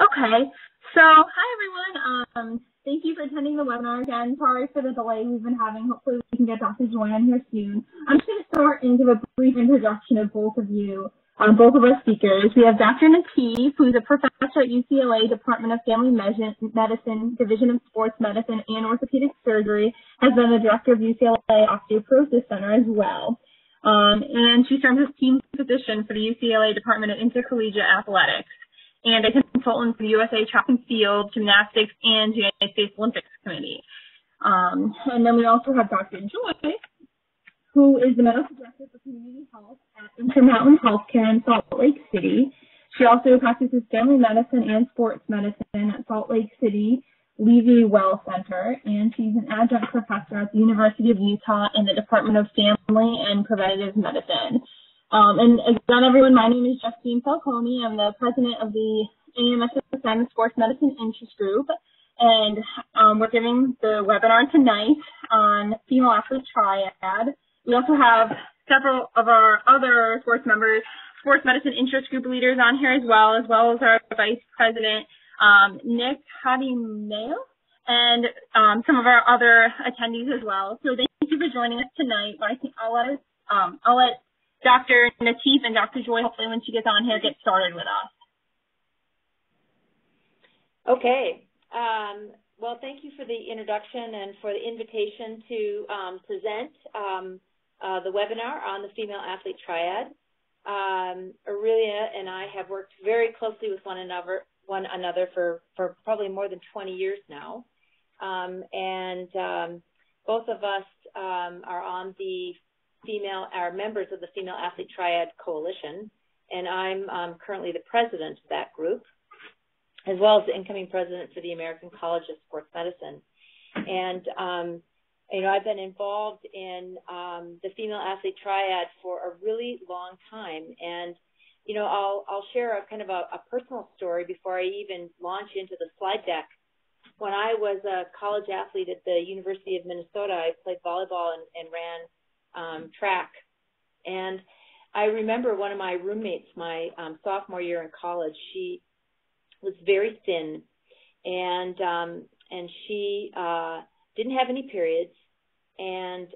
Okay, so hi everyone. Thank you for attending the webinar again. Sorry for the delay we've been having. Hopefully we can get Dr. Joy on here soon. I'm just going to start and give a brief introduction of both of you, both of our speakers. We have Dr. Nattiv, who's a professor at UCLA Department of Family Medicine, Division of Sports Medicine and Orthopedic Surgery, has been the director of UCLA Osteoporosis Center as well. And she serves as team physician for the UCLA Department of Intercollegiate Athletics, and a consultant for the USA Track and Field, Gymnastics, and United States Olympics Committee. And then we also have Dr. Joy, who is the Medical Director for Community Health at Intermountain Healthcare in Salt Lake City. She also practices family medicine and sports medicine at Salt Lake City Levy Well Center, and she's an adjunct professor at the University of Utah in the Department of Family and Preventative Medicine. And again, everyone, my name is Justine Falcone. I'm the president of the AMSSM Sports Medicine Interest Group, and we're giving the webinar tonight on Female Athlete Triad. We also have several of our other sports members, Sports Medicine Interest Group leaders on here as well as our Vice President, Nick Hadimeo, and some of our other attendees as well. So thank you for joining us tonight. But I think I'll let Dr. Nattiv and Dr. Joy, hopefully when she gets on here, get started with us. Okay. Well, thank you for the introduction and for the invitation to present the webinar on the Female Athlete Triad. Aurelia and I have worked very closely with one another for probably more than 20 years now. Both of us are on the are members of the Female Athlete Triad Coalition, and I'm currently the president of that group, as well as the incoming president for the American College of Sports Medicine. And, I've been involved in the Female Athlete Triad for a really long time. And, I'll share a kind of a personal story before I even launch into the slide deck. When I was a college athlete at the University of Minnesota, I played volleyball and ran track. And I remember one of my roommates, my sophomore year in college, she was very thin, and she didn't have any periods, and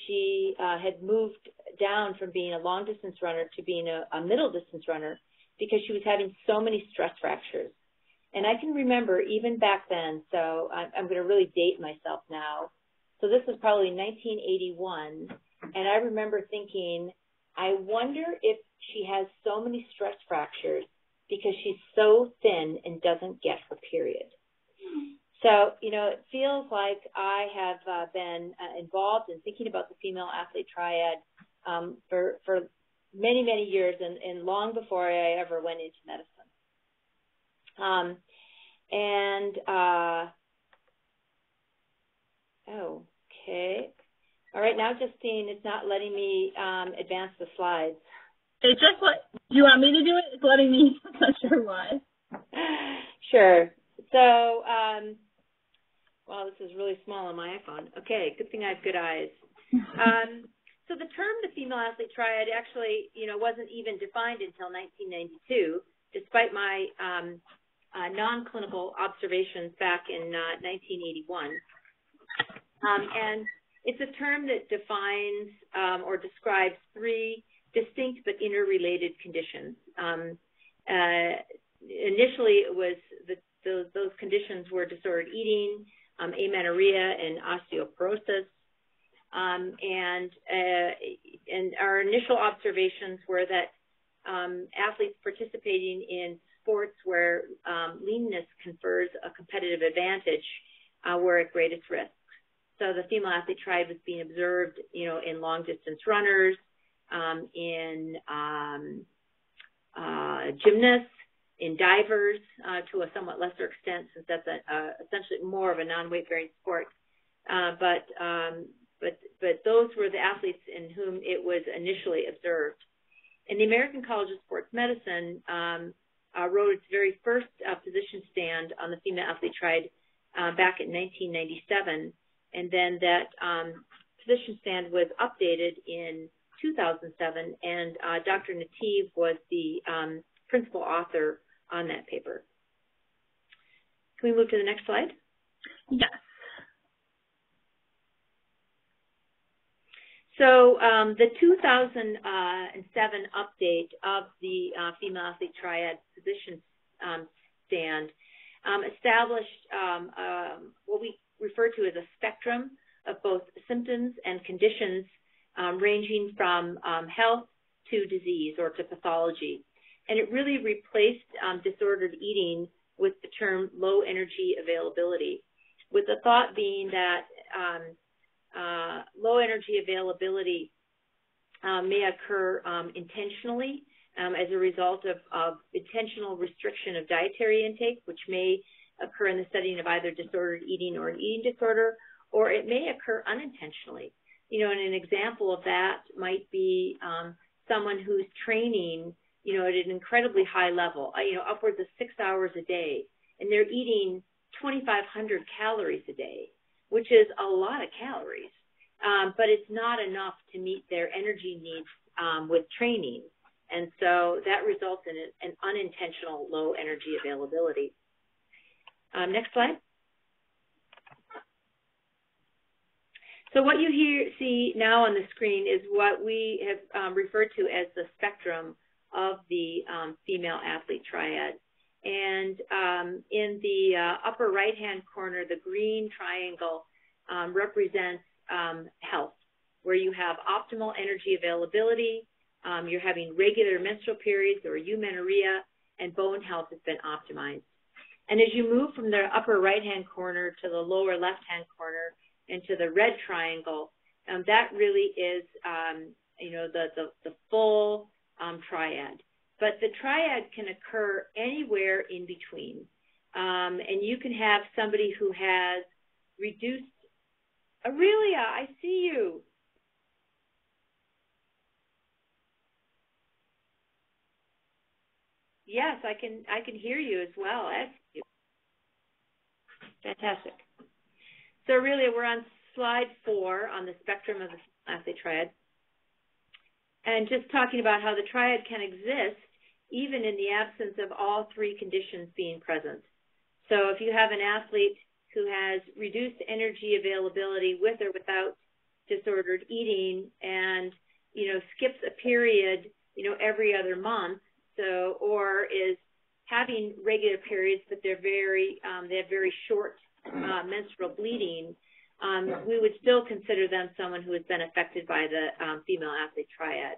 she had moved down from being a long-distance runner to being a middle-distance runner because she was having so many stress fractures. And I can remember even back then, so I'm going to really date myself now. So this was probably 1981, and I remember thinking, I wonder if she has so many stress fractures because she's so thin and doesn't get her period. So, it feels like I have been involved in thinking about the Female Athlete Triad for many, many years, and long before I ever went into medicine. Okay. All right, now, Justine, it's not letting me advance the slides. It just do you want me to do it? It's letting me. I'm not sure why. Sure. So, well, this is really small on my iPhone. Okay, good thing I have good eyes. So the term the Female Athlete Triad actually, wasn't even defined until 1992, despite my non-clinical observations back in 1981. And it's a term that defines or describes three distinct but interrelated conditions. Initially, it was those conditions were disordered eating, amenorrhea, and osteoporosis. And our initial observations were that athletes participating in sports where leanness confers a competitive advantage were at greatest risk. So the Female Athlete Triad was being observed, in long-distance runners, in gymnasts, in divers, to a somewhat lesser extent, since that's essentially more of a non-weight-bearing sport. But those were the athletes in whom it was initially observed. And the American College of Sports Medicine wrote its very first position stand on the Female Athlete Triad back in 1997. And then that position stand was updated in 2007, and Dr. Nattiv was the principal author on that paper. Can we move to the next slide? Yes. So the 2007 update of the Female Athlete Triad position stand established what we refer to as a spectrum of both symptoms and conditions ranging from health to disease or to pathology. And it really replaced disordered eating with the term low energy availability, with the thought being that low energy availability may occur intentionally as a result of intentional restriction of dietary intake, which may occur in the setting of either disordered eating or an eating disorder, or it may occur unintentionally. You know, and an example of that might be someone who's training, you know, at an incredibly high level, you know, upwards of 6 hours a day, and they're eating 2,500 calories a day, which is a lot of calories, but it's not enough to meet their energy needs with training. And so that results in an unintentional low energy availability. Next slide. So what you see now on the screen is what we have referred to as the spectrum of the female athlete triad. And in the upper right-hand corner, the green triangle represents health, where you have optimal energy availability, you're having regular menstrual periods or eumenorrhea, and bone health has been optimized. And as you move from the upper right-hand corner to the lower left-hand corner and to the red triangle, that really is, you know, the full triad. But the triad can occur anywhere in between. And you can have somebody who has reduced, Aurelia, I see you. Yes, I can hear you as well. I see you. Fantastic. So Aurelia, we're on slide 4 on the spectrum of the athlete triad. And just talking about how the triad can exist even in the absence of all 3 conditions being present. So if you have an athlete who has reduced energy availability with or without disordered eating and, you know, skips a period, you know, every other month, so, or is having regular periods, but they're they have very short menstrual bleeding, we would still consider them someone who has been affected by the female athlete triad.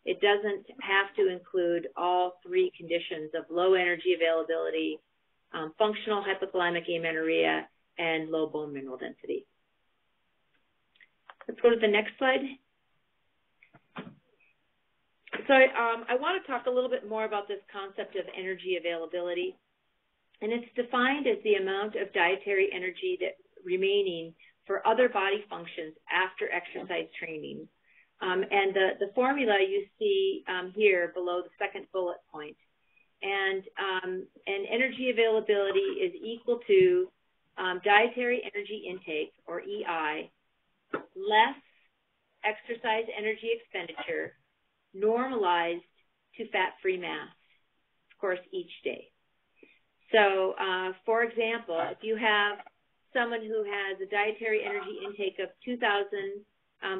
It doesn't have to include all 3 conditions of low energy availability, functional hypothalamic amenorrhea, and low bone mineral density. Let's go to the next slide. So I want to talk a little bit more about this concept of energy availability. And it's defined as the amount of dietary energy that remaining for other body functions after exercise training. And the formula you see here below the second bullet point. And energy availability is equal to dietary energy intake, or EI, less exercise energy expenditure, normalized to fat-free mass, of course, each day. So, for example, if you have someone who has a dietary energy intake of 2,000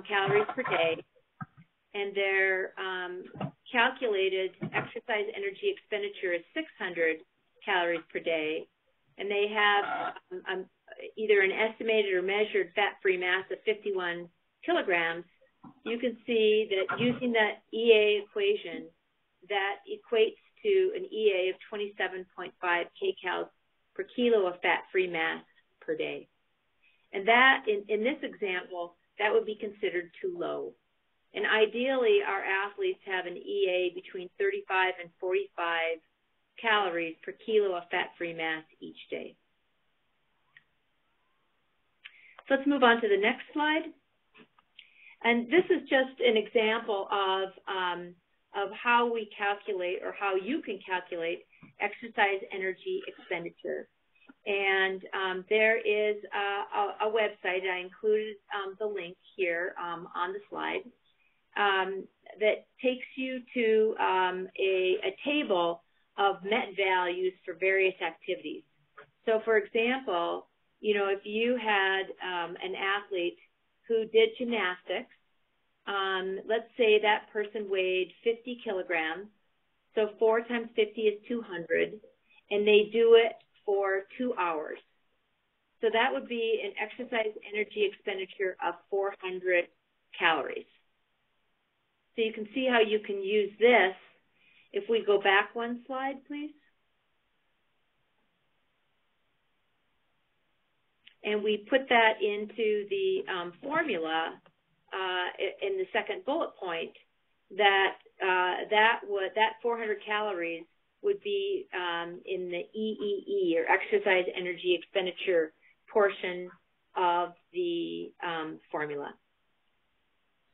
calories per day, and their calculated exercise energy expenditure is 600 calories per day, and they have either an estimated or measured fat-free mass of 51 kilograms, you can see that using that EA equation, that equates to an EA of 27.5 kcals per kilo of fat-free mass per day. And that, in this example, that would be considered too low. And ideally, our athletes have an EA between 35 and 45 calories per kilo of fat-free mass each day. So let's move on to the next slide. And this is just an example of how we calculate, or how you can calculate, exercise energy expenditure. And there is a website. I included the link here on the slide that takes you to a table of met values for various activities. So, for example, if you had an athlete who did gymnastics, let's say that person weighed 50 kilograms, so 4 times 50 is 200, and they do it for 2 hours. So that would be an exercise energy expenditure of 400 calories. So you can see how you can use this. If we go back one slide, please. And we put that into the formula in the second bullet point, that 400 calories would be in the EEE, or exercise energy expenditure portion of the formula.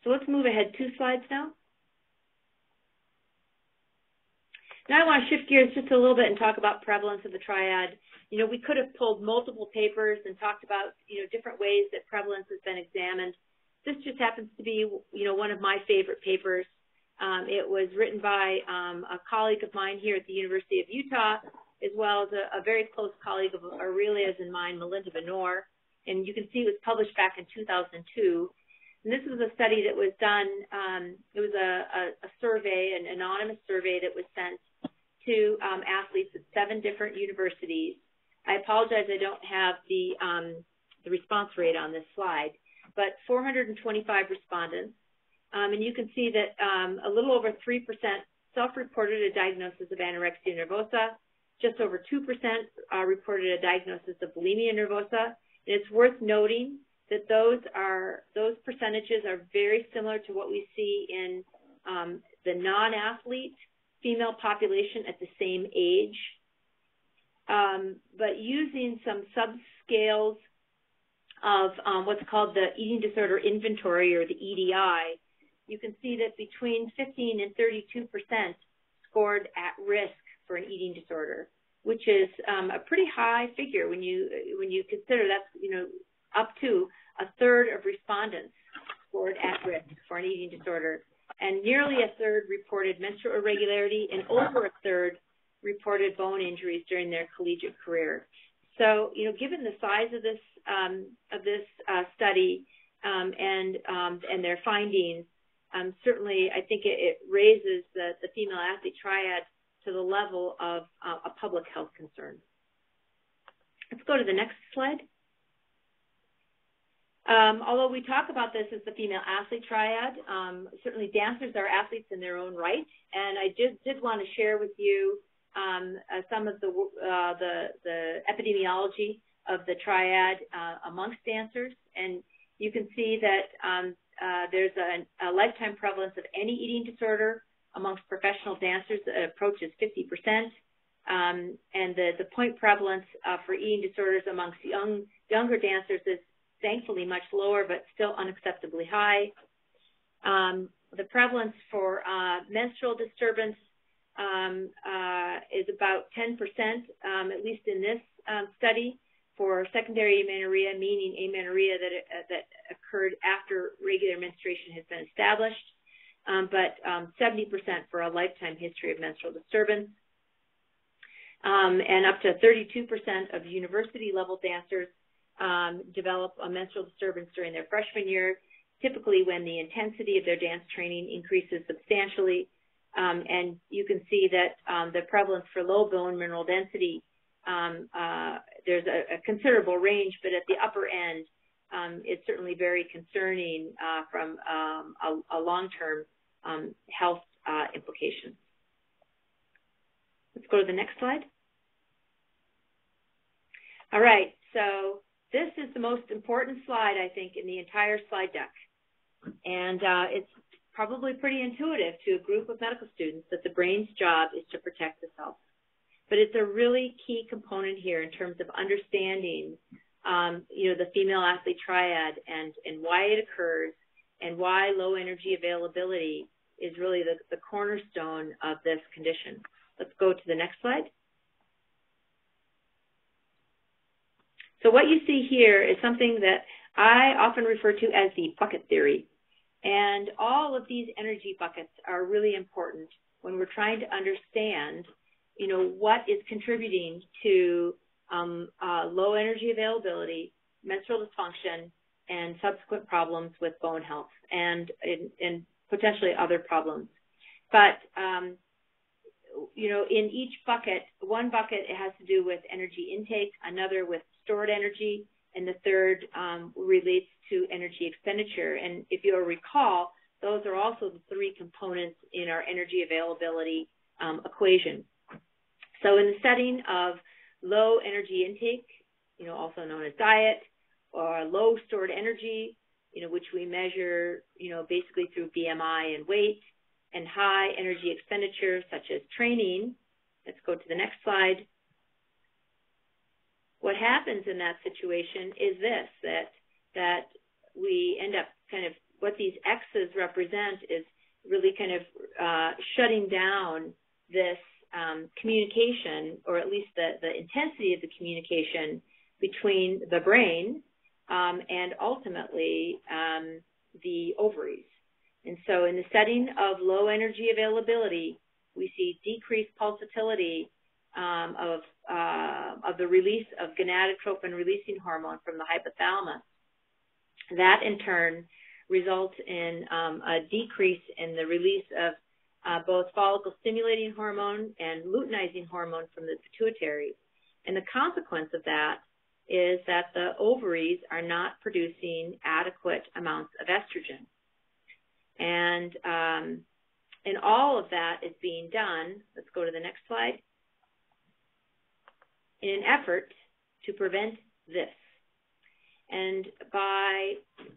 So let's move ahead 2 slides now. Now I want to shift gears just a little bit and talk about prevalence of the triad. We could have pulled multiple papers and talked about, different ways that prevalence has been examined. This just happens to be, one of my favorite papers. It was written by a colleague of mine here at the University of Utah, as well as a very close colleague of Aurelia's and mine, Melinda Benor. And you can see it was published back in 2002. And this was a study that was done, it was a survey, an anonymous survey that was sent to athletes at 7 different universities. I apologize, I don't have the response rate on this slide, but 425 respondents. And you can see that a little over 3% self-reported a diagnosis of anorexia nervosa. Just over 2% reported a diagnosis of bulimia nervosa. And it's worth noting that those percentages are very similar to what we see in the non-athlete female population at the same age. But using some subscales of what's called the Eating Disorder Inventory, or the EDI, you can see that between 15 and 32% scored at risk for an eating disorder, which is a pretty high figure when you consider that's up to a third of respondents scored at risk for an eating disorder, and nearly a third reported menstrual irregularity, and over a third reported bone injuries during their collegiate career. So, given the size of this study and their findings, certainly I think it raises the female athlete triad to the level of a public health concern. Let's go to the next slide. Although we talk about this as the female athlete triad, certainly dancers are athletes in their own right, and I did want to share with you some of the epidemiology of the triad amongst dancers, and you can see that there's a lifetime prevalence of any eating disorder amongst professional dancers that approaches 50%, and the point prevalence for eating disorders amongst younger dancers is thankfully much lower, but still unacceptably high. The prevalence for menstrual disturbance is about 10%, at least in this study. For secondary amenorrhea, meaning amenorrhea that occurred after regular menstruation has been established, but 70% for a lifetime history of menstrual disturbance. And up to 32% of university-level dancers develop a menstrual disturbance during their freshman year, typically when the intensity of their dance training increases substantially. And you can see that the prevalence for low bone mineral density, there's a considerable range, but at the upper end, it's certainly very concerning from a long-term health implication. Let's go to the next slide. All right, so this is the most important slide, I think, in the entire slide deck. And it's probably pretty intuitive to a group of medical students that the brain's job is to protect the self. But it's a really key component here in terms of understanding, the female athlete triad and why it occurs and why low energy availability is really the cornerstone of this condition. Let's go to the next slide. So what you see here is something that I often refer to as the bucket theory. And all of these energy buckets are really important when we're trying to understand what is contributing to low energy availability, menstrual dysfunction, and subsequent problems with bone health and potentially other problems. But, in each bucket, one bucket it has to do with energy intake, another with stored energy, and the third relates to energy expenditure. And if you'll recall, those are also the three components in our energy availability equation. So in the setting of low energy intake, also known as diet, or low stored energy, which we measure, basically through BMI and weight, and high energy expenditure, such as training. Let's go to the next slide. What happens in that situation is this, that we end up kind of, what these X's represent is really kind of shutting down this communication, or at least the intensity of the communication between the brain and ultimately the ovaries. And so in the setting of low energy availability, we see decreased pulsatility of the release of gonadotropin-releasing hormone from the hypothalamus. That in turn results in a decrease in the release of both follicle-stimulating hormone and luteinizing hormone from the pituitary. And the consequence of that is that the ovaries are not producing adequate amounts of estrogen. And all of that is being done, let's go to the next slide, in an effort to prevent this. And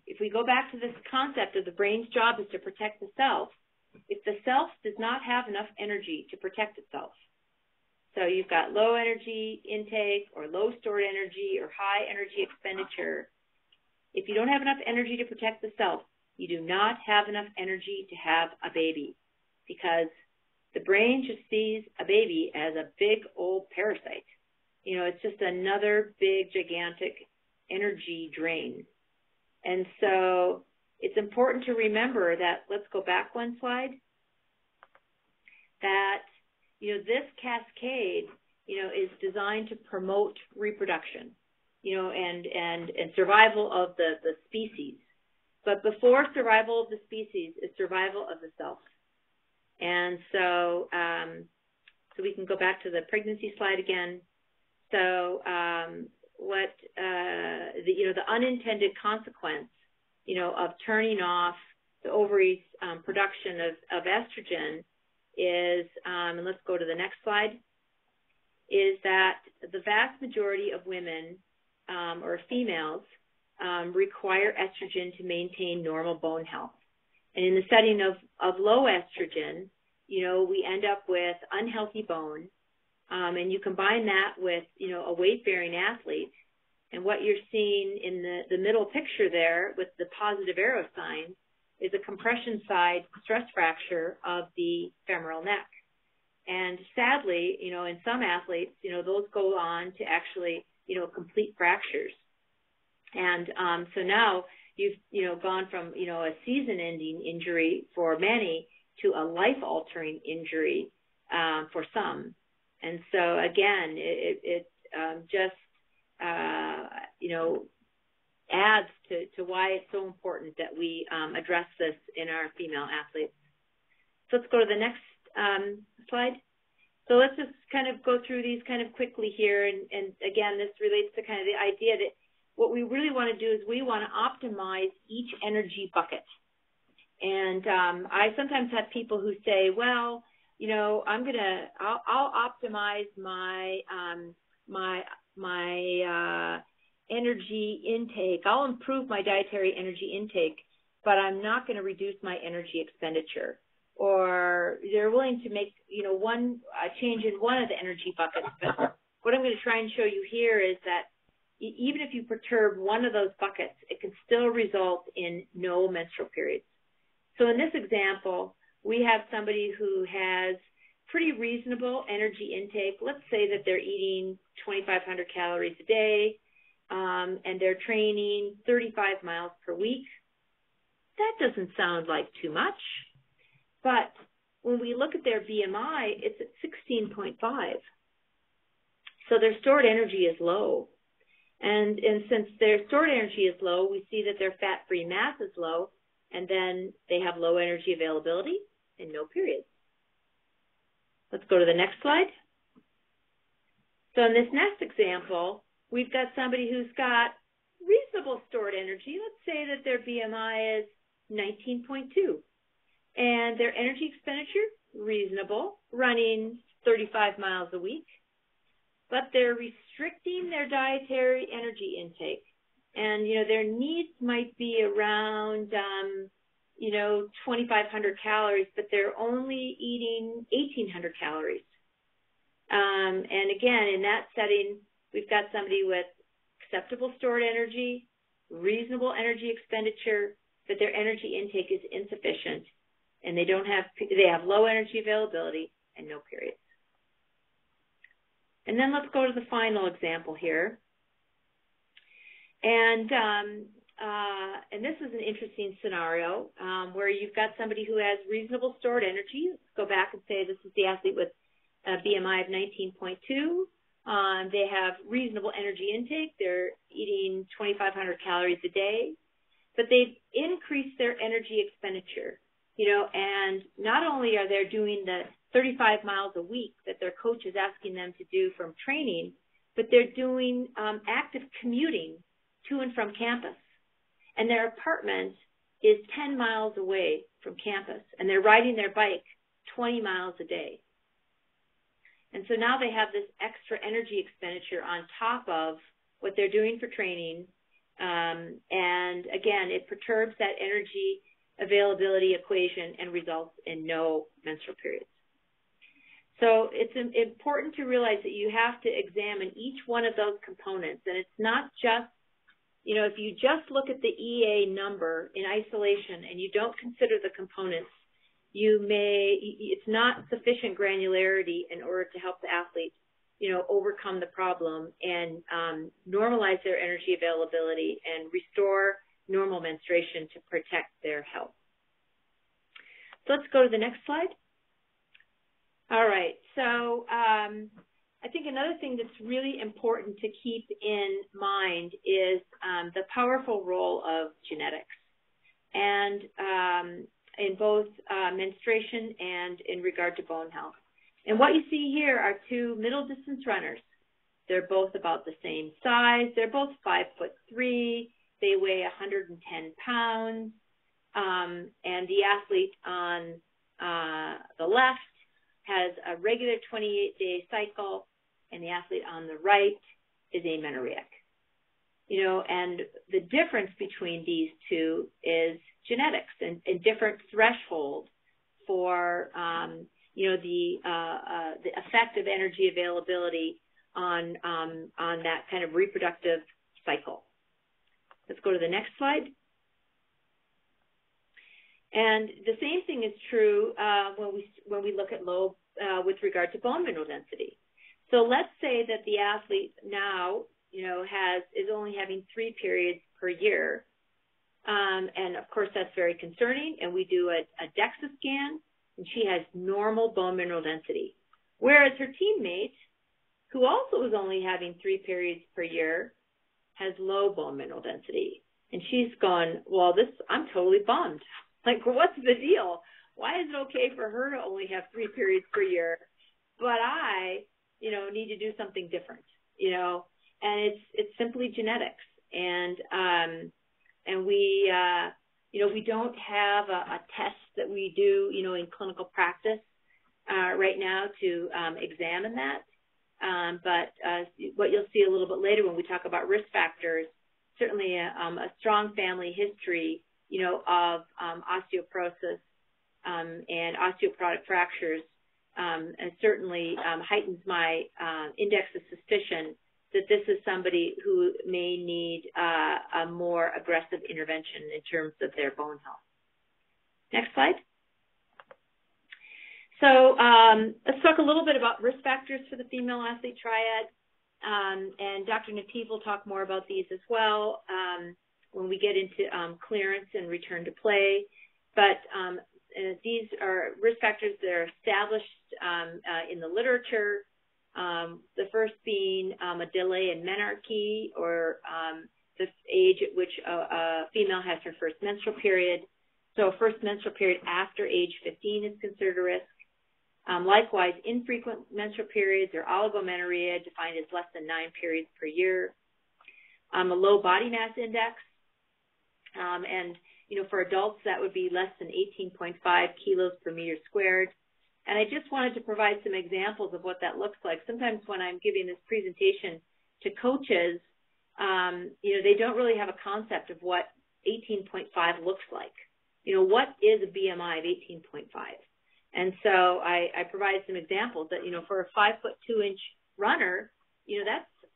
if we go back to this concept of the brain's job is to protect the self, if the self does not have enough energy to protect itself, so you've got low energy intake or low stored energy or high energy expenditure, if you don't have enough energy to protect the self, you do not have enough energy to have a baby, because the brain just sees a baby as a big old parasite. It's just another big, gigantic energy drain. And so it's important to remember that, let's go back one slide, that, this cascade, is designed to promote reproduction, and survival of the species. But before survival of the species is survival of the self. And so, so we can go back to the pregnancy slide again. So the unintended consequence, of turning off the ovaries' production of estrogen is, and let's go to the next slide, is that the vast majority of women or females require estrogen to maintain normal bone health. And in the setting of low estrogen, we end up with unhealthy bone. And you combine that with, a weight-bearing athlete, and what you're seeing in the middle picture there with the positive arrow sign is a compression side stress fracture of the femoral neck. And sadly, in some athletes, those go on to actually, complete fractures. And so now you've, gone from, a season-ending injury for many to a life-altering injury for some. And so again, it just, adds to why it's so important that we address this in our female athletes. So let's go to the next slide. So let's just kind of go through these kind of quickly here. And again, this relates to kind of the idea that what we really want to do is we want to optimize each energy bucket. And I sometimes have people who say, well, I'll optimize my energy intake. I'll improve my dietary energy intake, but I'm not going to reduce my energy expenditure. Or they're willing to make, a change in one of the energy buckets. But what I'm going to try and show you here is that even if you perturb one of those buckets, it can still result in no menstrual periods. So in this example, we have somebody who has pretty reasonable energy intake. Let's say that they're eating 2,500 calories a day, and they're training 35 miles per week. That doesn't sound like too much. But when we look at their BMI, it's at 16.5. So their stored energy is low. And since their stored energy is low, we see that their fat-free mass is low, and then they have low energy availability and no periods. Let's go to the next slide. So in this next example, we've got somebody who's got reasonable stored energy. Let's say that their BMI is 19.2, and their energy expenditure, reasonable, running 35 miles a week. But they're restricting their dietary energy intake. And, their needs might be around, 2,500 calories, but they're only eating 1,800 calories. And again, in that setting, we've got somebody with acceptable stored energy, reasonable energy expenditure, but their energy intake is insufficient, and they have low energy availability and no periods. And then let's go to the final example here. And this is an interesting scenario where you've got somebody who has reasonable stored energy. Let's go back and say this is the athlete with a BMI of 19.2. They have reasonable energy intake. They're eating 2,500 calories a day, but they've increased their energy expenditure. And not only are they doing the 35 miles a week that their coach is asking them to do from training, but they're doing active commuting to and from campus. And their apartment is 10 miles away from campus, and they're riding their bike 20 miles a day. And so now they have this extra energy expenditure on top of what they're doing for training. And again, it perturbs that energy availability equation and results in no menstrual periods. So it's important to realize that you have to examine each one of those components. And it's not just, if you just look at the EA number in isolation and you don't consider the components, it's not sufficient granularity in order to help the athlete, overcome the problem and normalize their energy availability and restore normal menstruation to protect their health. So let's go to the next slide. All right, so I think another thing that's really important to keep in mind is the powerful role of genetics, and in both menstruation and in regard to bone health. And what you see here are two middle distance runners. They're both about the same size. They're both 5'3". They weigh 110 pounds. And the athlete on the left has a regular 28-day cycle, and the athlete on the right is amenorrheic. And the difference between these two is genetics and different threshold for, the effect of energy availability on that kind of reproductive cycle. Let's go to the next slide. And the same thing is true when we look at low with regard to bone mineral density. So let's say that the athlete now, is only having 3 periods per year. And of course, that's very concerning. And we do a DEXA scan, and she has normal bone mineral density. Whereas her teammate, who also is only having 3 periods per year, has low bone mineral density. And she's gone, well, I'm totally bummed. Like, what's the deal? Why is it okay for her to only have 3 periods per year, but I, need to do something different, And it's simply genetics. And we, we don't have a test that we do, in clinical practice right now to examine that. But what you'll see a little bit later when we talk about risk factors, certainly a strong family history, of osteoporosis and osteoporotic fractures, and certainly heightens my index of suspicion that this is somebody who may need a more aggressive intervention in terms of their bone health. Next slide. So let's talk a little bit about risk factors for the female athlete triad. And Dr. Nattiv will talk more about these as well when we get into clearance and return to play. But these are risk factors that are established in the literature The first being a delay in menarche, or the age at which a female has her first menstrual period. So a first menstrual period after age 15 is considered a risk. Likewise, infrequent menstrual periods or oligomenorrhea, defined as less than 9 periods per year. A low body mass index, and for adults that would be less than 18.5 kilos per meter squared. And I just wanted to provide some examples of what that looks like. Sometimes when I'm giving this presentation to coaches, they don't really have a concept of what 18.5 looks like. What is a BMI of 18.5? And so I provided some examples that, for a 5'2" runner,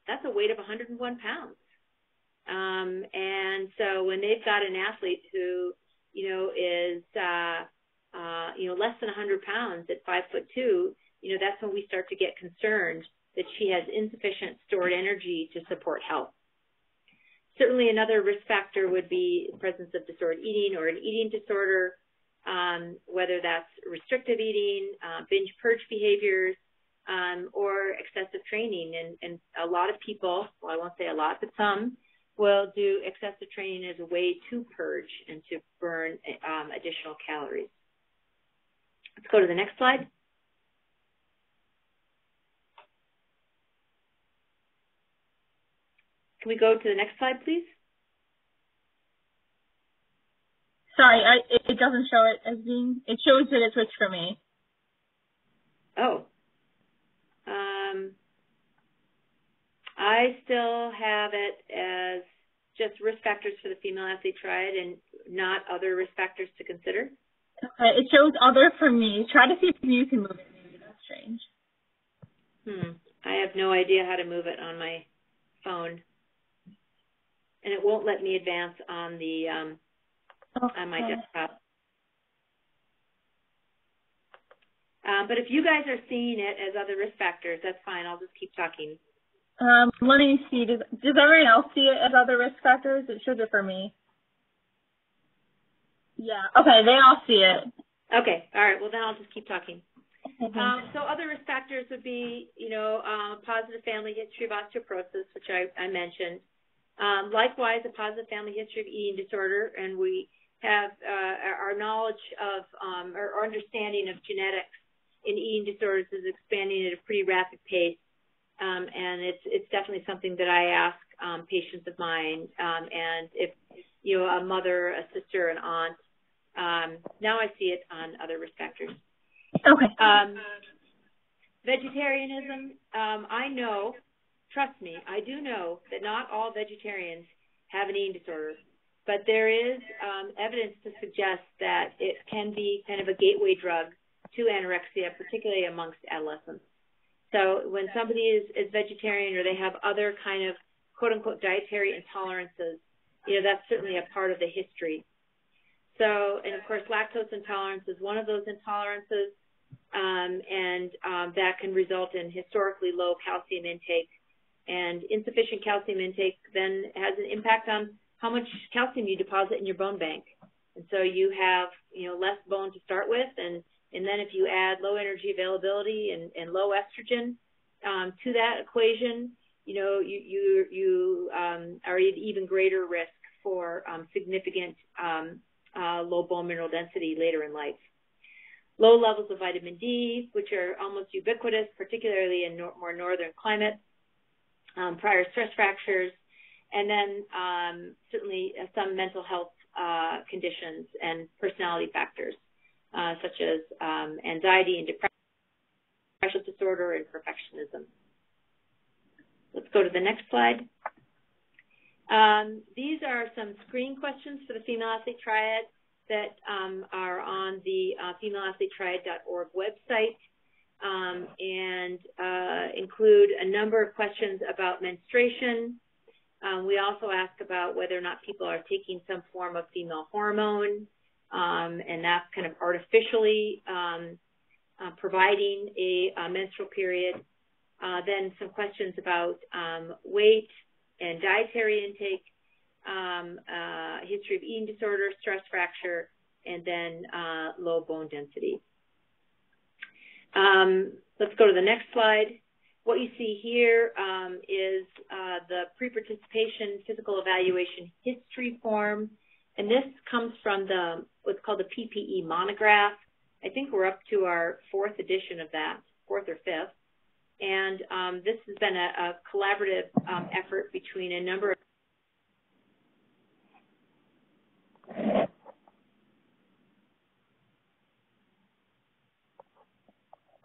that's a weight of 101 pounds. And so when they've got an athlete who, is, less than 100 pounds at 5'2", that's when we start to get concerned that she has insufficient stored energy to support health. Certainly another risk factor would be the presence of disordered eating or an eating disorder, whether that's restrictive eating, binge purge behaviors, or excessive training. And a lot of people, well, I won't say a lot, but some will do excessive training as a way to purge and to burn additional calories. Let's go to the next slide. Can we go to the next slide, please? Sorry, it doesn't show it as being, it shows that it switched for me. Oh. I still have it as just risk factors for the female athlete triad and not other risk factors to consider. Okay, it shows other for me. Try to see if you can move it. Maybe that's strange. I have no idea how to move it on my phone. And it won't let me advance on the on my desktop. But if you guys are seeing it as other risk factors, that's fine. I'll just keep talking. Let me see. Does everyone else see it as other risk factors? It shows it for me. Yeah. Okay, they all see it. Okay. All right. Well, then I'll just keep talking. Okay. So other risk factors would be, positive family history of osteoporosis, which I mentioned. Likewise, a positive family history of eating disorder, and we have our knowledge of or understanding of genetics in eating disorders is expanding at a pretty rapid pace, and it's definitely something that I ask patients of mine, and if a mother, a sister, an aunt. Now I see it on other risk factors. Okay. Vegetarianism, I know. Trust me, I do know that not all vegetarians have an eating disorder, but there is evidence to suggest that it can be kind of a gateway drug to anorexia, particularly amongst adolescents. So when somebody is vegetarian or they have other kind of quote-unquote dietary intolerances, that's certainly a part of the history. So, and of course, lactose intolerance is one of those intolerances, and that can result in historically low calcium intake. And insufficient calcium intake then has an impact on how much calcium you deposit in your bone bank. And so you have, less bone to start with, and then if you add low energy availability and low estrogen to that equation, you are at even greater risk for significant low bone mineral density later in life. Low levels of vitamin D, which are almost ubiquitous, particularly in more northern climates. Prior stress fractures, and then certainly some mental health conditions and personality factors, such as anxiety and depression disorder and perfectionism. Let's go to the next slide. These are some screening questions for the Female Athlete Triad that are on the femaleathletetriad.org website. And include a number of questions about menstruation. We also ask about whether or not people are taking some form of female hormone, and that's kind of artificially providing a menstrual period. Then some questions about weight and dietary intake, history of eating disorder, stress fracture, and then low bone density. Let's go to the next slide. what you see here is the pre-participation physical evaluation history form, and this comes from what's called the PPE monograph. I think we're up to our 4th edition of that, 4th or 5th, and this has been a collaborative effort between a number of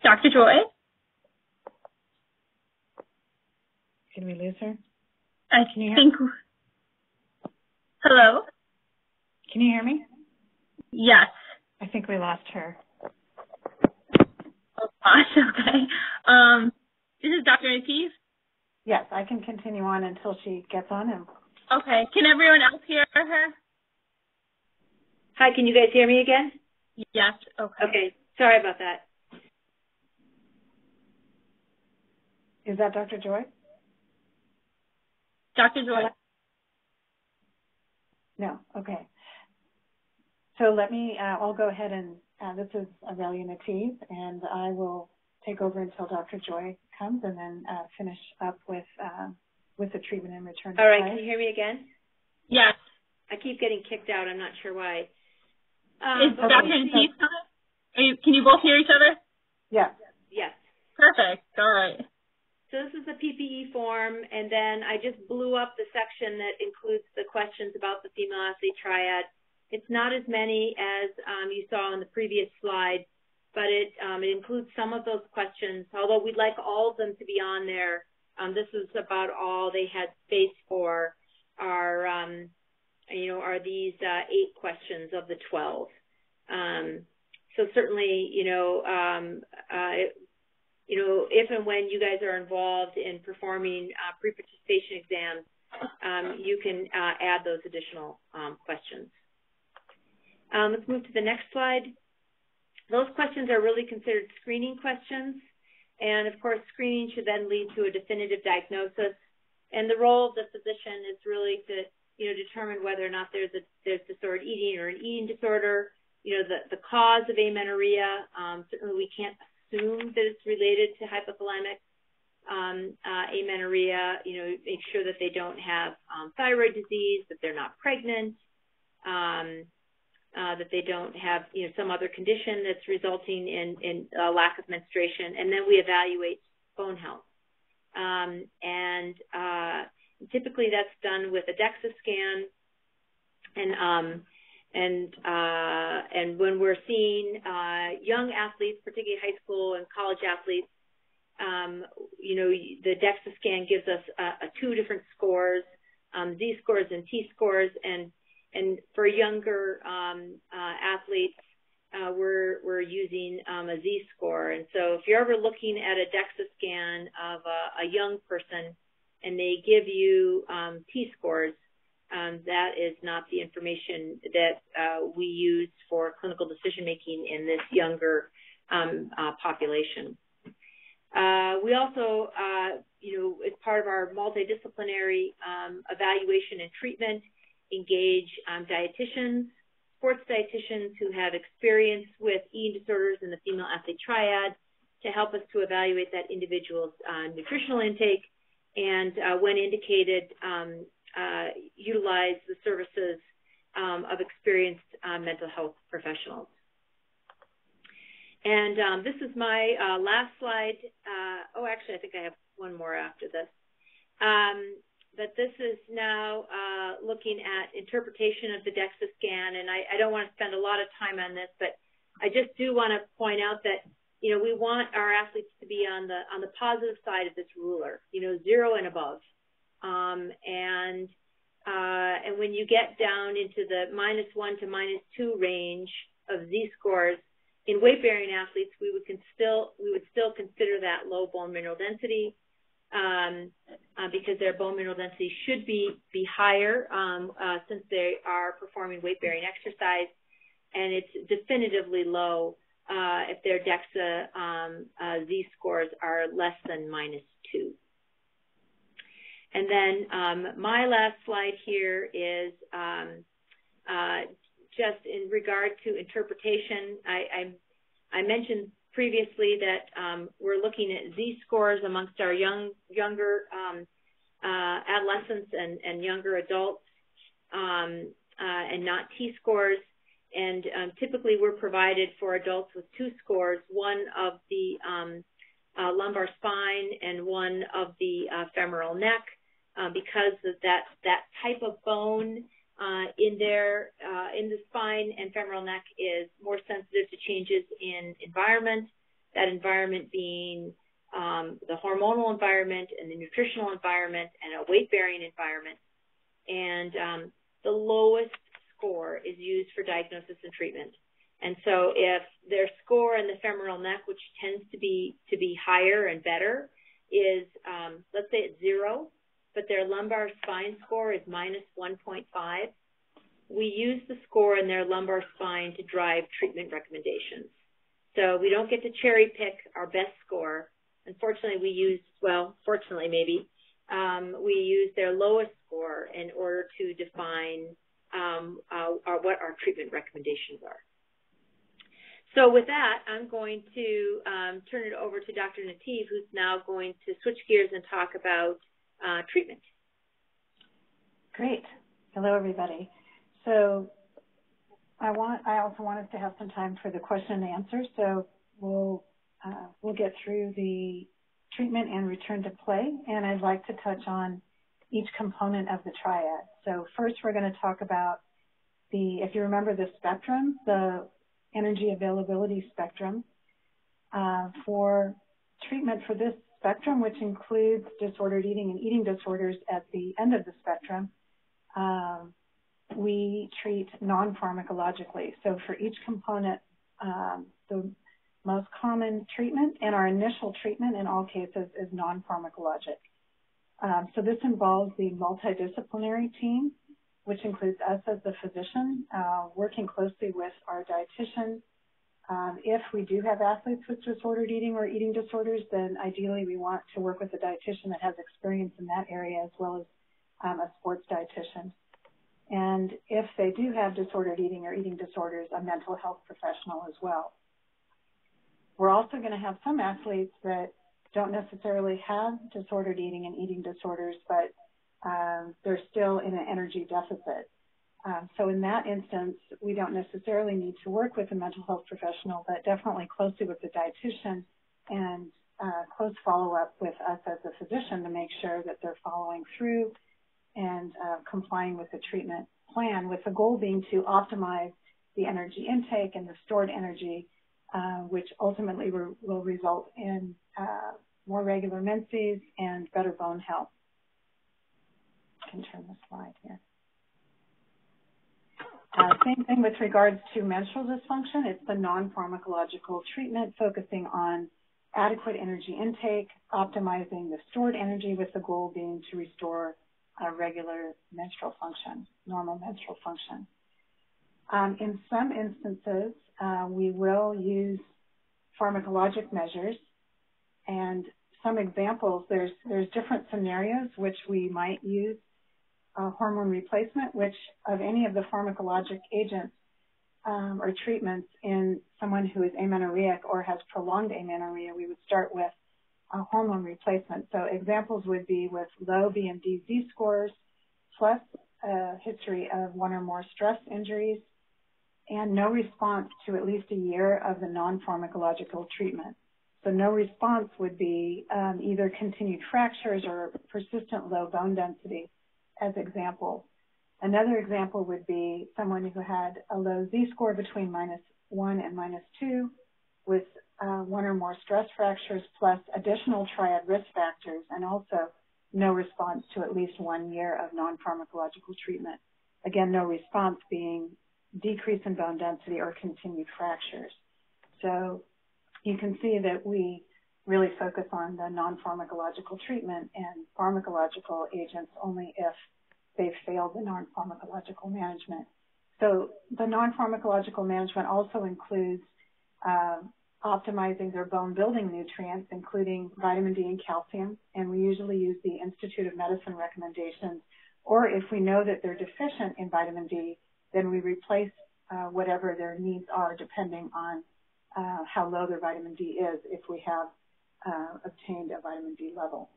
Dr. Joy? Did we lose her? I think. Hello? Can you hear me? Yes. I think we lost her. Oh gosh, okay. This is Dr. Nattiv? Yes, I can continue on until she gets on. Okay. Can everyone else hear her? Hi, can you guys hear me again? Yes. Okay. Okay. Sorry about that. Is that Dr. Joy? Dr. Joy? No. Okay. So let me, I'll go ahead and, this is Aurelia Nattiv, and I will take over until Dr. Joy comes and then finish up with the treatment and return to All right. play. Can you hear me again? Yes. I keep getting kicked out. I'm not sure why. Is Dr. Nattiv coming? Can you both hear each other? Yes. Yes. Perfect. All right. So this is the PPE form, and then I just blew up the section that includes the questions about the Female Athlete Triad. It's not as many as you saw on the previous slide, but it includes some of those questions. Although we'd like all of them to be on there, this is about all they had space for. Are these 8 questions of the 12? So certainly, if and when you guys are involved in performing pre-participation exams, you can add those additional questions. Let's move to the next slide. Those questions are really considered screening questions, and of course, screening should then lead to a definitive diagnosis. And the role of the physician is really to, determine whether or not there's disordered eating or an eating disorder. The cause of amenorrhea. Certainly, we can't assume that it's related to hypothalamic amenorrhea. Make sure that they don't have thyroid disease, that they're not pregnant, that they don't have some other condition that's resulting in a lack of menstruation, and then we evaluate bone health. And typically that's done with a DEXA scan, and when we're seeing young athletes, particularly high school and college athletes, the DEXA scan gives us 2 different scores, Z scores and T scores, and for younger athletes, we're using a Z score. And so if you're ever looking at a DEXA scan of a young person and they give you T scores, that is not the information that we use for clinical decision-making in this younger population. We also, as part of our multidisciplinary evaluation and treatment, engage dietitians, sports dietitians who have experience with eating disorders in the female athlete triad to help us to evaluate that individual's nutritional intake, and when indicated, utilize the services of experienced mental health professionals. And this is my last slide. Actually, I think I have one more after this. But this is now looking at interpretation of the DEXA scan, and I don't want to spend a lot of time on this, but I just do want to point out that we want our athletes to be on the positive side of this ruler, 0 and above. And when you get down into the -1 to -2 range of Z scores, in weight-bearing athletes, we would still consider that low bone mineral density, because their bone mineral density should be higher since they are performing weight-bearing exercise, and it's definitively low if their DEXA Z scores are less than -2. And then my last slide here is just in regard to interpretation. I mentioned previously that we're looking at Z-scores amongst our younger adolescents and younger adults, and not T-scores. And typically we're provided for adults with 2 scores, one of the lumbar spine and one of the femoral neck, because of that type of bone in the spine and femoral neck is more sensitive to changes in environment, that environment being the hormonal environment and the nutritional environment and a weight-bearing environment. And the lowest score is used for diagnosis and treatment. And so if their score in the femoral neck, which tends to be higher and better, is, let's say it's 0, but their lumbar spine score is minus 1.5, we use the score in their lumbar spine to drive treatment recommendations. So we don't get to cherry pick our best score. Unfortunately, we use, well, fortunately maybe, we use their lowest score in order to define what our treatment recommendations are. So with that, I'm going to turn it over to Dr. Nattiv, who's now going to switch gears and talk about treatment. Great. Hello, everybody. So I also wanted to have some time for the question and answer. So we'll get through the treatment and return to play, and I'd like to touch on each component of the triad. So first, we're going to talk about if you remember the spectrum, the energy availability spectrum. For treatment for this spectrum, which includes disordered eating and eating disorders at the end of the spectrum, we treat non-pharmacologically. So for each component, the most common treatment and our initial treatment in all cases is non-pharmacologic. So this involves the multidisciplinary team, which includes us as the physician, working closely with our dietitian. If we do have athletes with disordered eating or eating disorders, then ideally we want to work with a dietitian that has experience in that area as well as a sports dietitian. And if they do have disordered eating or eating disorders, a mental health professional as well. We're also going to have some athletes that don't necessarily have disordered eating and eating disorders, but they're still in an energy deficit. So in that instance, we don't necessarily need to work with a mental health professional, but definitely closely with the dietitian and close follow-up with us as a physician to make sure that they're following through and complying with the treatment plan, with the goal being to optimize the energy intake and the stored energy, which ultimately will result in more regular menses and better bone health. I can turn the slide here. Same thing with regards to menstrual dysfunction. It's the non-pharmacological treatment focusing on adequate energy intake, optimizing the stored energy with the goal being to restore regular menstrual function, normal menstrual function. In some instances, we will use pharmacologic measures, and some examples, there's different scenarios which we might use hormone replacement, which of any of the pharmacologic agents or treatments in someone who is amenorrheic or has prolonged amenorrhea, we would start with hormone replacement. So examples would be with low BMD Z-scores plus a history of one or more stress injuries and no response to at least a year of the non-pharmacological treatment. So no response would be either continued fractures or persistent low bone density as examples. Another example would be someone who had a low Z-score between -1 and -2 with one or more stress fractures plus additional triad risk factors and also no response to at least 1 year of non-pharmacological treatment. Again, no response being decrease in bone density or continued fractures. So you can see that we really focus on the non-pharmacological treatment and pharmacological agents only if they've failed the non-pharmacological management. So the non-pharmacological management also includes optimizing their bone building nutrients, including vitamin D and calcium, and we usually use the Institute of Medicine recommendations, or if we know that they're deficient in vitamin D, then we replace whatever their needs are depending on how low their vitamin D is if we have obtained a vitamin D level.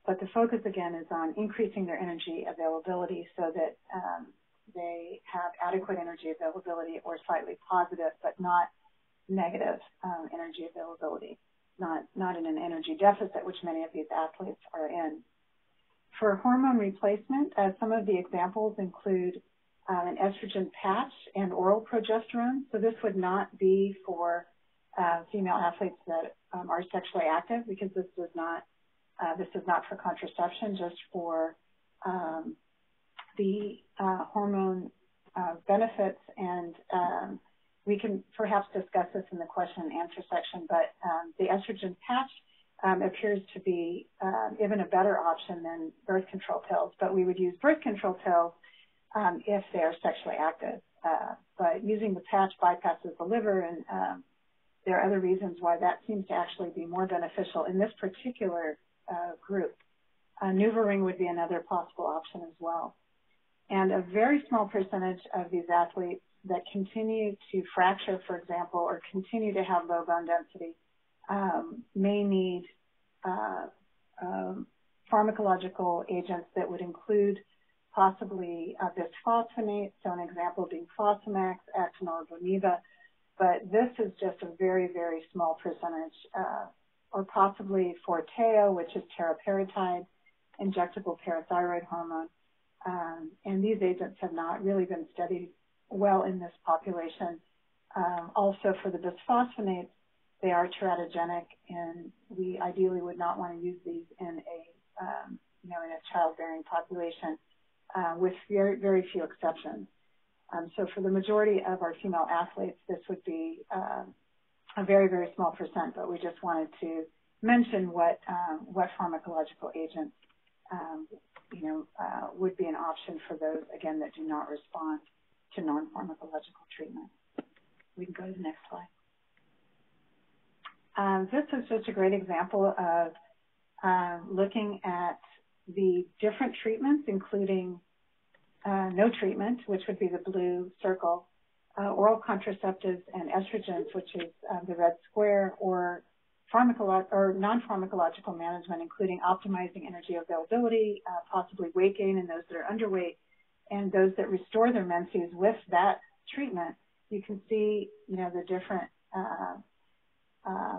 But the focus, again, is on increasing their energy availability so that they have adequate energy availability or slightly positive but not negative energy availability, not in an energy deficit, which many of these athletes are in. For hormone replacement, some of the examples include an estrogen patch and oral progesterone. So this would not be for female athletes that are sexually active, because this is not for contraception, just for the hormone benefits. And we can perhaps discuss this in the question and answer section, but the estrogen patch appears to be even a better option than birth control pills, but we would use birth control pills if they are sexually active. But using the patch bypasses the liver, and there are other reasons why that seems to actually be more beneficial in this particular group. NuvaRing would be another possible option as well. And a very small percentage of these athletes that continue to fracture, for example, or continue to have low bone density may need pharmacological agents that would include possibly bisphosphonates, so an example being Fosamax, Actonol, or Boniva, but this is just a very, very small percentage, or possibly Forteo, which is teriparatide, injectable parathyroid hormone, and these agents have not really been studied well in this population. Also for the bisphosphonates, they are teratogenic, and we ideally would not want to use these in a childbearing population, with very, very few exceptions. So for the majority of our female athletes, this would be a very, very small percent, but we just wanted to mention what pharmacological agents would be an option for those, again, that do not respond to non-pharmacological treatment. We can go to the next slide. This is just a great example of looking at the different treatments, including no treatment, which would be the blue circle, oral contraceptives and estrogens, which is the red square, or non-pharmacological management, including optimizing energy availability, possibly weight gain in those that are underweight, and those that restore their menses with that treatment. You can see, the different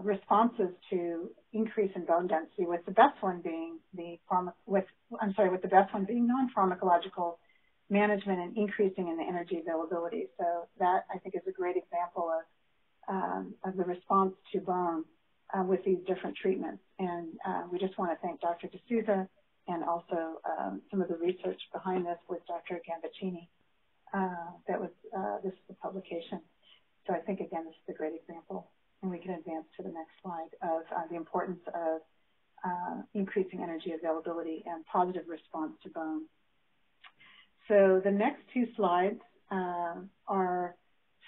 responses to increase in bone density, with the best one being non-pharmacological management and increasing in the energy availability. So that, I think, is a great example of the response to bone with these different treatments. And we just want to thank Dr. D'Souza and also some of the research behind this with Dr. Gambaccini. This is the publication. So I think, again, this is a great example. And we can advance to the next slide of the importance of increasing energy availability and positive response to bone. So the next two slides are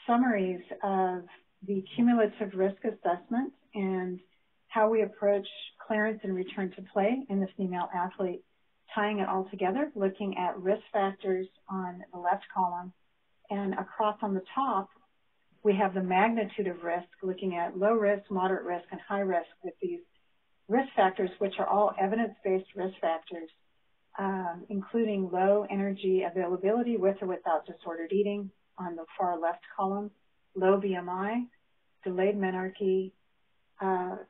summaries of the cumulative risk assessment and how we approach clearance and return to play in the female athlete, tying it all together, looking at risk factors on the left column, and across on the top, we have the magnitude of risk, looking at low risk, moderate risk, and high risk with these risk factors, which are all evidence-based risk factors, including low energy availability with or without disordered eating on the far left column, low BMI, delayed menarche,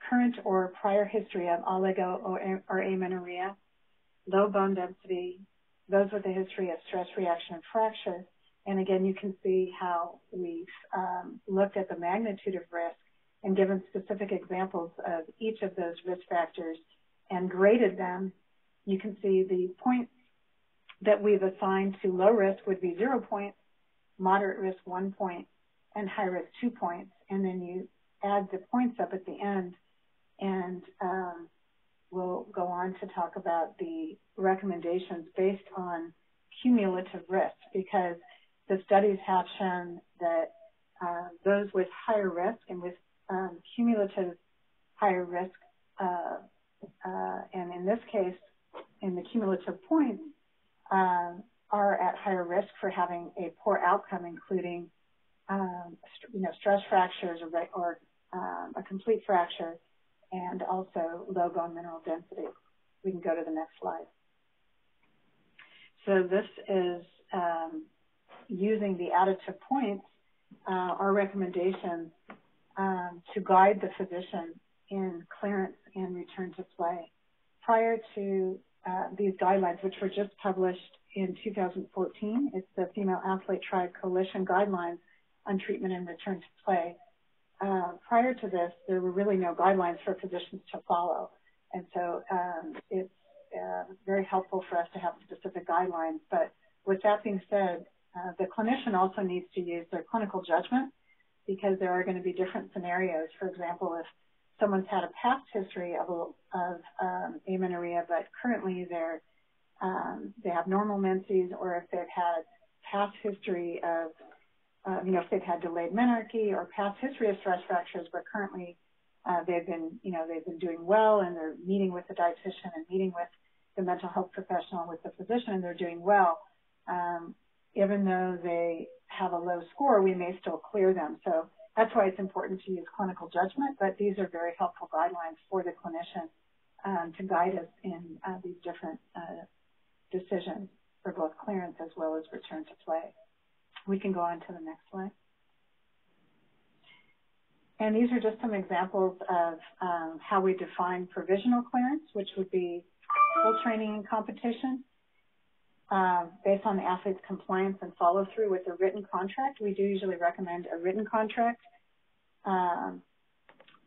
current or prior history of oligo or amenorrhea, low bone density, those with a history of stress reaction and fracture. And again, you can see how we've looked at the magnitude of risk and given specific examples of each of those risk factors and graded them. You can see the points that we've assigned to low risk would be 0 points, moderate risk 1 point, and high risk 2 points. And then you add the points up at the end, and we'll go on to talk about the recommendations based on cumulative risk, because the studies have shown that those with higher risk and with cumulative higher risk, and in this case, in the cumulative points, are at higher risk for having a poor outcome, including stress fractures or a complete fracture, and also low bone mineral density. We can go to the next slide. So this is using the additive points, our recommendations to guide the physician in clearance and return to play. Prior to these guidelines, which were just published in 2014, it's the Female Athlete Triad Coalition Guidelines on Treatment and Return to Play. Prior to this, there were really no guidelines for physicians to follow. And so it's very helpful for us to have specific guidelines. But with that being said, the clinician also needs to use their clinical judgment, because there are going to be different scenarios. For example, if someone's had a past history of amenorrhea, but currently they have normal menses, or if they've had past history of, if they've had delayed menarche or past history of stress fractures, but currently they've been doing well, and they're meeting with the dietitian and meeting with the mental health professional, with the physician, and they're doing well. Even though they have a low score, we may still clear them. So that's why it's important to use clinical judgment, but these are very helpful guidelines for the clinician to guide us in these different decisions for both clearance as well as return to play. We can go on to the next slide. And these are just some examples of how we define provisional clearance, which would be full training and competition. Based on the athlete's compliance and follow-through with a written contract. We do usually recommend a written contract.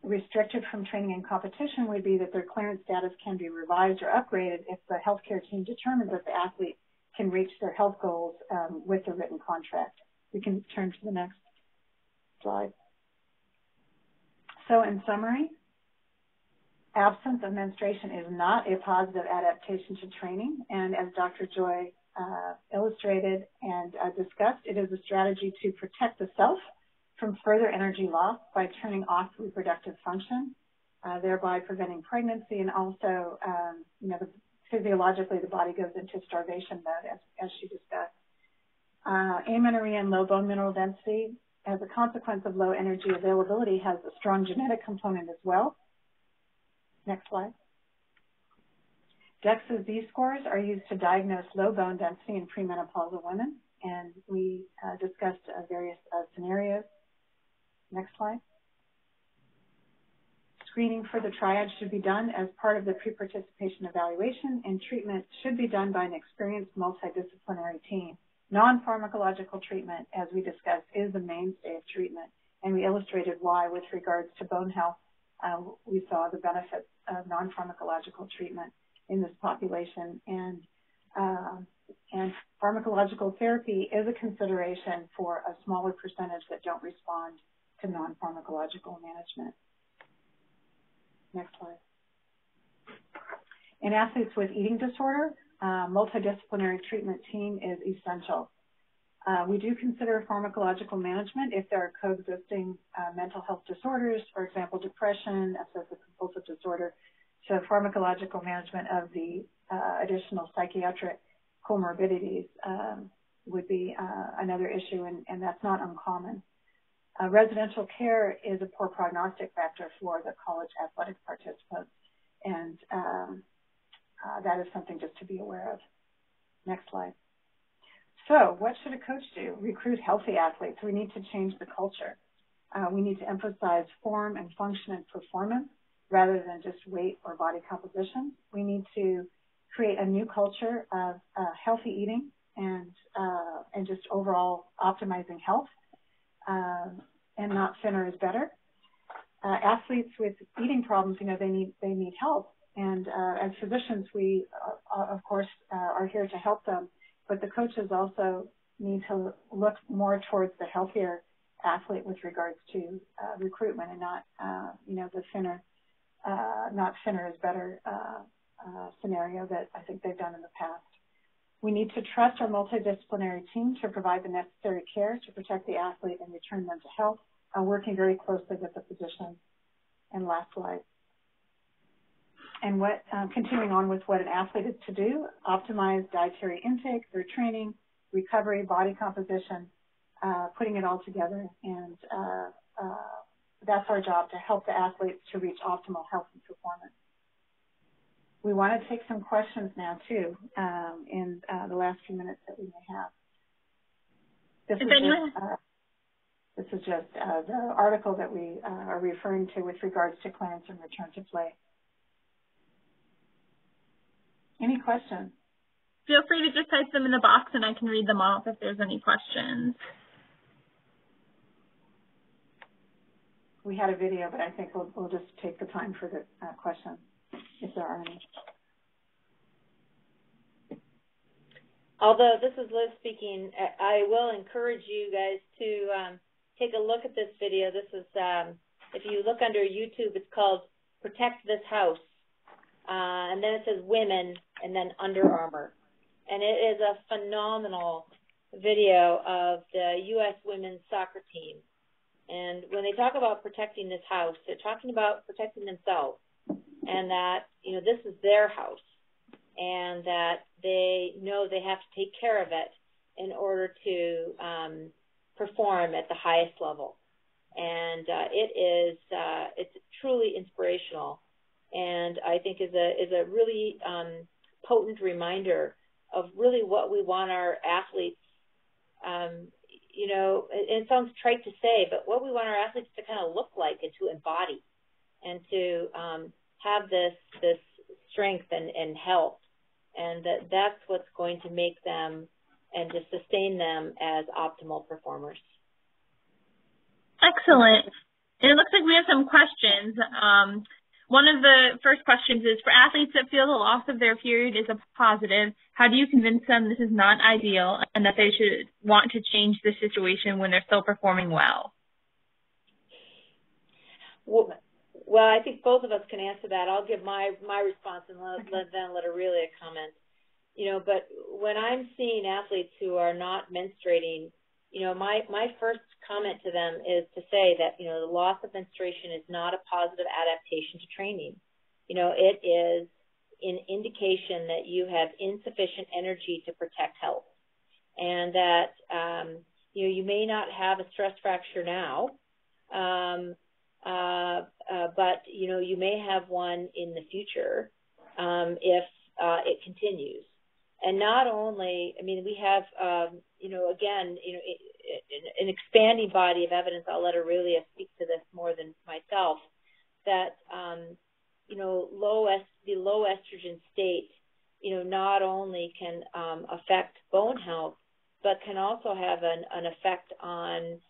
Restricted from training and competition would be that their clearance status can be revised or upgraded if the healthcare team determines that the athlete can reach their health goals with the written contract. We can turn to the next slide. So in summary, absence of menstruation is not a positive adaptation to training, and as Dr. Joy illustrated and discussed, it is a strategy to protect the self from further energy loss by turning off reproductive function, thereby preventing pregnancy, and also, physiologically the body goes into starvation mode, as she discussed. Amenorrhea and low bone mineral density, as a consequence of low energy availability, has a strong genetic component as well. Next slide. DEXA Z-scores are used to diagnose low bone density in premenopausal women, and we discussed various scenarios. Next slide. Screening for the triad should be done as part of the pre-participation evaluation, and treatment should be done by an experienced multidisciplinary team. Non-pharmacological treatment, as we discussed, is the mainstay of treatment, and we illustrated why with regards to bone health. We saw the benefits of non-pharmacological treatment in this population, and pharmacological therapy is a consideration for a smaller percentage that don't respond to non-pharmacological management. Next slide. In athletes with eating disorder, multidisciplinary treatment team is essential. We do consider pharmacological management if there are coexisting mental health disorders, for example, depression, obsessive compulsive disorder. So pharmacological management of the additional psychiatric comorbidities would be another issue, and that's not uncommon. Residential care is a poor prognostic factor for the college athletic participants, and that is something just to be aware of. Next slide. So what should a coach do? Recruit healthy athletes. We need to change the culture. We need to emphasize form and function and performance rather than just weight or body composition. We need to create a new culture of healthy eating and just overall optimizing health, and not thinner is better. Athletes with eating problems, they need help. And as physicians, we, of course, are here to help them. But the coaches also need to look more towards the healthier athlete with regards to recruitment, and not, the thinner, not thinner is better scenario that I think they've done in the past. We need to trust our multidisciplinary team to provide the necessary care to protect the athlete and return them to health, working very closely with the physician. And last slide. And continuing on with what an athlete is to do, optimize dietary intake, their training, recovery, body composition, putting it all together, and that's our job, to help the athletes to reach optimal health and performance. We want to take some questions now, too, in the last few minutes that we may have. This is just the article that we are referring to with regards to clearance and return to play. Any questions? Feel free to just type them in the box and I can read them off if there's any questions. We had a video, but I think we'll just take the time for the questions, if there are any. Although this is Liz speaking, I will encourage you guys to take a look at this video. This is, if you look under YouTube, it's called Protect This House. And then it says Women, and then Under Armour. And it is a phenomenal video of the U.S. women's soccer team. And when they talk about protecting this house, they're talking about protecting themselves, and that, you know, this is their house, and that they know they have to take care of it in order to perform at the highest level. And it's truly inspirational, and I think is a really potent reminder of really what we want our athletes, you know, it sounds trite to say, but what we want our athletes to kind of look like and to embody, and to have this strength and health, and that's what's going to make them and to sustain them as optimal performers. Excellent. And it looks like we have some questions. One of the first questions is, for athletes that feel the loss of their period is a positive, how do you convince them this is not ideal and that they should want to change the situation when they're still performing well? Well, I think both of us can answer that. I'll give my response and let Aurelia comment. You know, but when I'm seeing athletes who are not menstruating, you know, my first comment to them is to say that, you know, the loss of menstruation is not a positive adaptation to training. You know, it is an indication that you have insufficient energy to protect health, and that, you know, you may not have a stress fracture now, but, you know, you may have one in the future if it continues. And not only, I mean, we have, you know, again, you know, an expanding body of evidence. I'll let Aurelia speak to this more than myself, that, you know, the low estrogen state, you know, not only can affect bone health, but can also have an effect on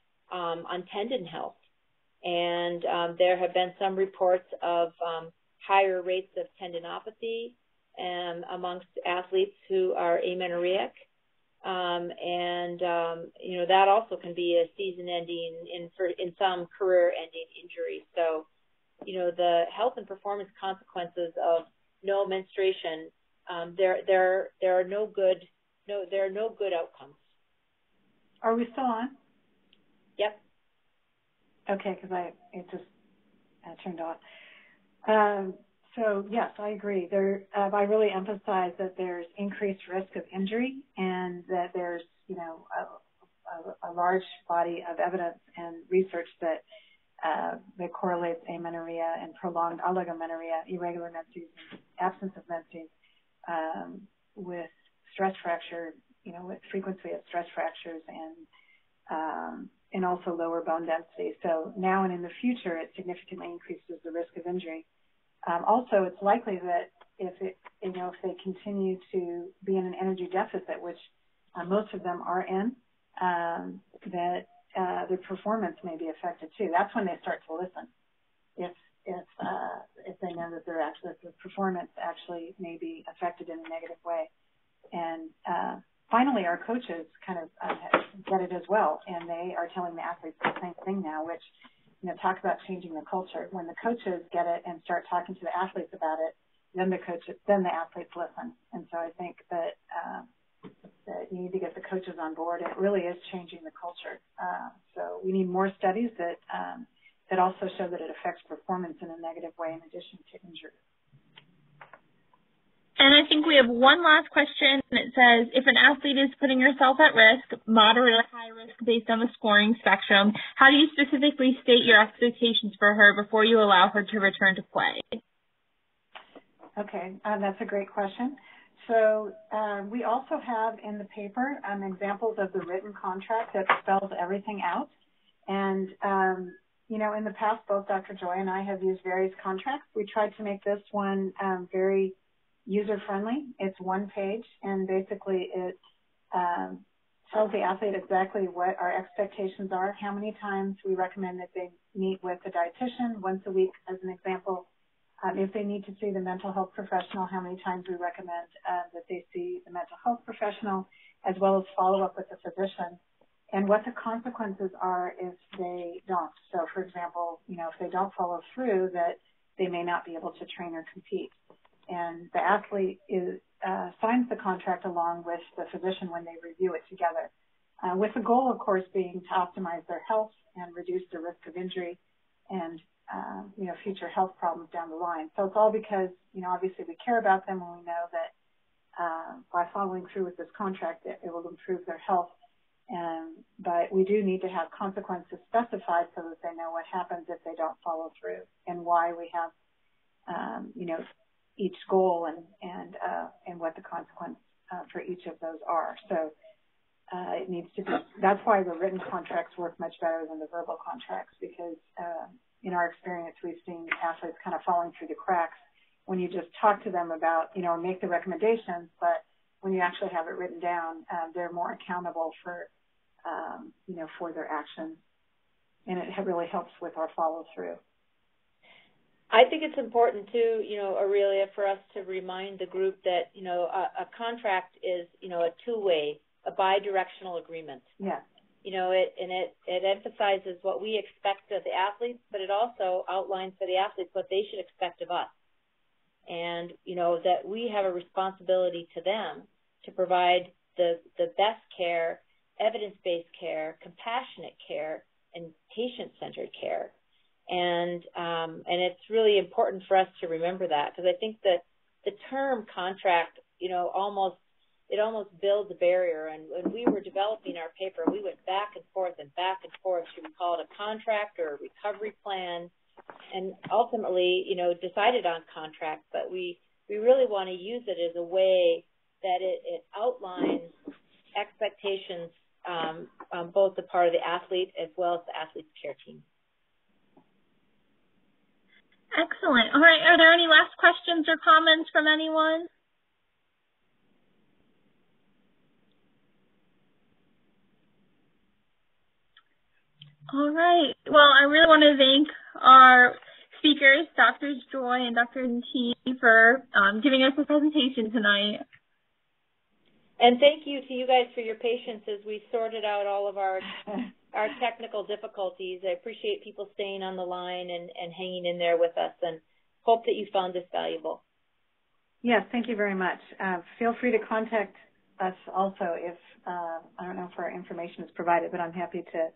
tendon health. And there have been some reports of higher rates of tendinopathy amongst athletes who are amenorrheic. And you know, that also can be a season-ending, in some career-ending injury. So, you know, the health and performance consequences of no menstruation, there are no good outcomes. Are we still on? Yep. Okay, because it just turned off. So yes, I agree. I really emphasize that there's increased risk of injury, and that there's, you know, a large body of evidence and research that correlates amenorrhea and prolonged oligomenorrhea, irregular menses, absence of menses, with stress fracture, you know, with frequency of stress fractures, and also lower bone density. So now and in the future, it significantly increases the risk of injury. Also, it's likely that if they continue to be in an energy deficit, which most of them are in, that their performance may be affected too. That's when they start to listen. If they know that the performance actually may be affected in a negative way. And finally, our coaches kind of get it as well, and they are telling the athletes the same thing now, which, you know, talk about changing the culture. When the coaches get it and start talking to the athletes about it, then the athletes listen. And so I think that you need to get the coaches on board. It really is changing the culture. So we need more studies that also show that it affects performance in a negative way in addition to injury. And I think we have one last question. It says, if an athlete is putting herself at risk, moderate or high risk based on the scoring spectrum, how do you specifically state your expectations for her before you allow her to return to play? Okay, that's a great question. So we also have in the paper examples of the written contract that spells everything out. And, you know, in the past, both Dr. Joy and I have used various contracts. We tried to make this one very user-friendly. It's one page, and basically it tells the athlete exactly what our expectations are, how many times we recommend that they meet with a dietitian once a week, as an example. If they need to see the mental health professional, how many times we recommend that they see the mental health professional, as well as follow up with the physician, and what the consequences are if they don't. So, for example, you know, if they don't follow through, that they may not be able to train or compete. And the athlete signs the contract along with the physician when they review it together, with the goal, of course, being to optimize their health and reduce the risk of injury and you know, future health problems down the line. So it's all because, you know, obviously we care about them and we know that by following through with this contract, it will improve their health. But we do need to have consequences specified so that they know what happens if they don't follow through and why we have, you know, each goal and what the consequence for each of those are. So it needs to be, that's why the written contracts work much better than the verbal contracts, because in our experience, we've seen athletes kind of falling through the cracks when you just talk to them about, you know, make the recommendations, but when you actually have it written down, they're more accountable for, you know, for their actions. And it really helps with our follow through. I think it's important too, you know, Aurelia, for us to remind the group that, you know, a contract is, you know, a two-way, a bi-directional agreement. Yeah. You know, it emphasizes what we expect of the athletes, but it also outlines for the athletes what they should expect of us. And, you know, that we have a responsibility to them to provide the best care, evidence-based care, compassionate care, and patient-centered care. And it's really important for us to remember that, because I think that the term contract, you know, almost builds a barrier. And when we were developing our paper, we went back and forth. Should we call it a contract or a recovery plan? And ultimately, you know, decided on contract. But we really want to use it as a way that it outlines expectations on both the part of the athlete as well as the athlete's care team. Excellent. All right. Are there any last questions or comments from anyone? All right. Well, I really want to thank our speakers, Drs. Joy and Dr. Nattiv, for giving us a presentation tonight. And thank you to you guys for your patience as we sorted out all of our technical difficulties. I appreciate people staying on the line and hanging in there with us, and hope that you found this valuable. Yes, thank you very much. Feel free to contact us also if, I don't know if our information is provided, but I'm happy to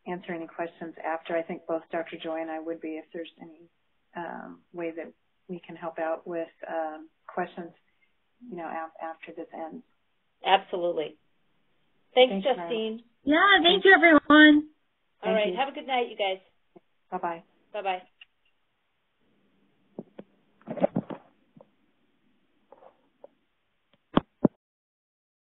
answer any questions after. I think both Dr. Joy and I would be if there's any way that we can help out with questions, you know, after this ends. Absolutely. Thanks, Justine. Yeah, thank you, everyone. All right. Have a good night, you guys. Bye-bye. Bye-bye.